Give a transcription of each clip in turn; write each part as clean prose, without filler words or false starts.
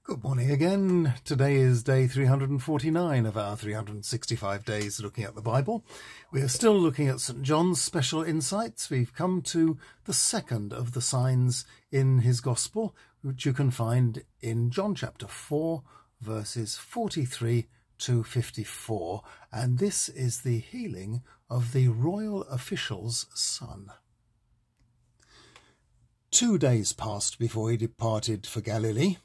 Good morning again. Today is day 349 of our 365 days looking at the Bible. We are still looking at St. John's special insights. We've come to the second of the signs in his Gospel, which you can find in John chapter 4, verses 43 to 54. And this is the healing of the royal official's son. 2 days passed before he departed for Galilee.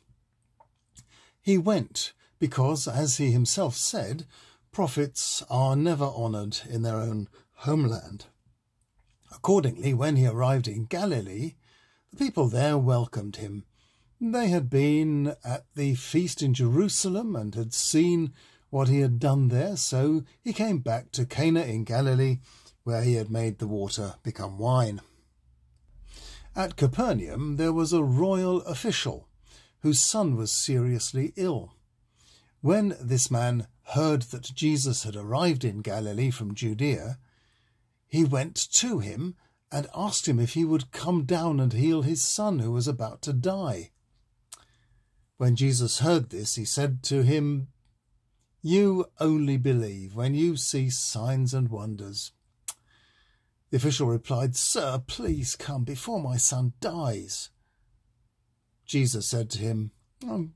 He went because, as he himself said, prophets are never honoured in their own homeland. Accordingly, when he arrived in Galilee, the people there welcomed him. They had been at the feast in Jerusalem and had seen what he had done there, so he came back to Cana in Galilee, where he had made the water become wine. At Capernaum there was a royal official whose son was seriously ill. When this man heard that Jesus had arrived in Galilee from Judea, he went to him and asked him if he would come down and heal his son who was about to die. When Jesus heard this, he said to him, "You only believe when you see signs and wonders." The official replied, "Sir, please come before my son dies." Jesus said to him,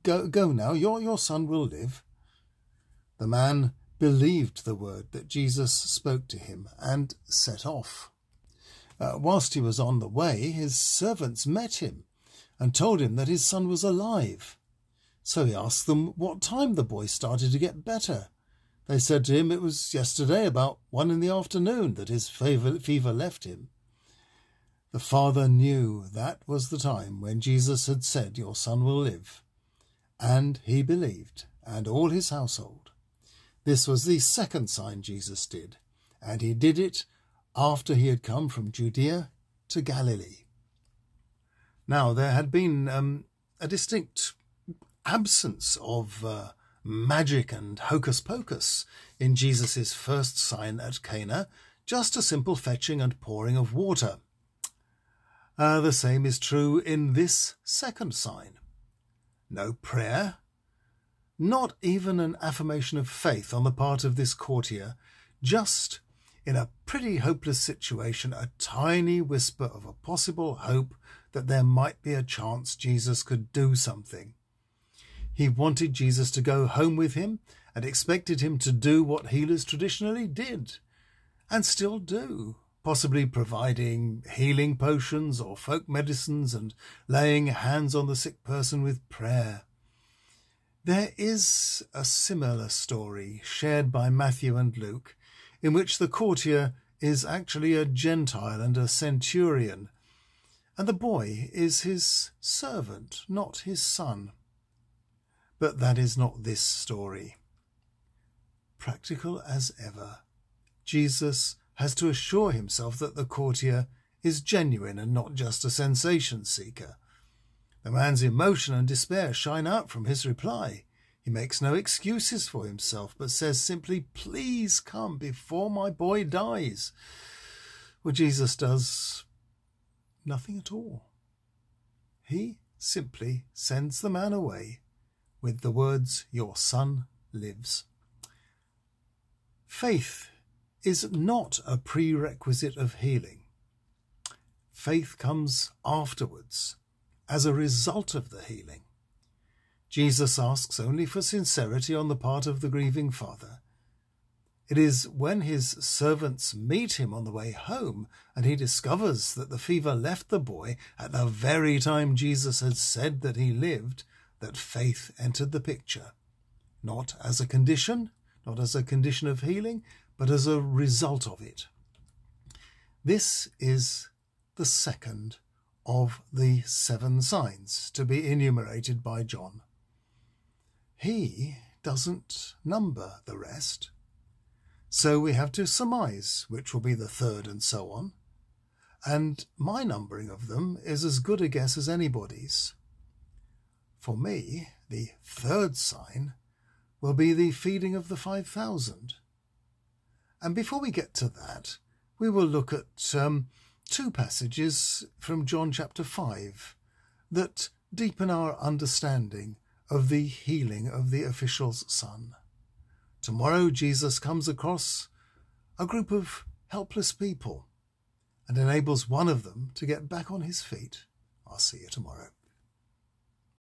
Go now, your son will live." The man believed the word that Jesus spoke to him and set off. Whilst he was on the way, his servants met him and told him that his son was alive. So he asked them what time the boy started to get better. They said to him it was yesterday about 1 PM that his fever left him. The father knew that was the time when Jesus had said, "Your son will live." And he believed, and all his household. This was the second sign Jesus did, and he did it after he had come from Judea to Galilee. Now, there had been a distinct absence of magic and hocus-pocus in Jesus' first sign at Cana, just a simple fetching and pouring of water. The same is true in this second sign. No prayer, not even an affirmation of faith on the part of this courtier, just, in a pretty hopeless situation, a tiny whisper of a possible hope that there might be a chance Jesus could do something. He wanted Jesus to go home with him and expected him to do what healers traditionally did, and still do. Possibly providing healing potions or folk medicines and laying hands on the sick person with prayer. There is a similar story shared by Matthew and Luke, in which the courtier is actually a Gentile and a centurion, and the boy is his servant, not his son. But that is not this story. Practical as ever, Jesus has to assure himself that the courtier is genuine and not just a sensation seeker. The man's emotion and despair shine out from his reply. He makes no excuses for himself, but says simply, "Please come before my boy dies." Well, Jesus does nothing at all. He simply sends the man away with the words, "Your son lives." Faith is not a prerequisite of healing. Faith comes afterwards, as a result of the healing. Jesus asks only for sincerity on the part of the grieving father. It is when his servants meet him on the way home and he discovers that the fever left the boy at the very time Jesus had said that he lived, that faith entered the picture, not as a condition of healing, but as a result of it. This is the second of the 7 signs to be enumerated by John. He doesn't number the rest, so we have to surmise which will be the third and so on, and my numbering of them is as good a guess as anybody's. For me, the third sign will be the feeding of the 5,000. And before we get to that, we will look at 2 passages from John chapter 5 that deepen our understanding of the healing of the official's son. Tomorrow Jesus comes across a group of helpless people and enables one of them to get back on his feet. I'll see you tomorrow.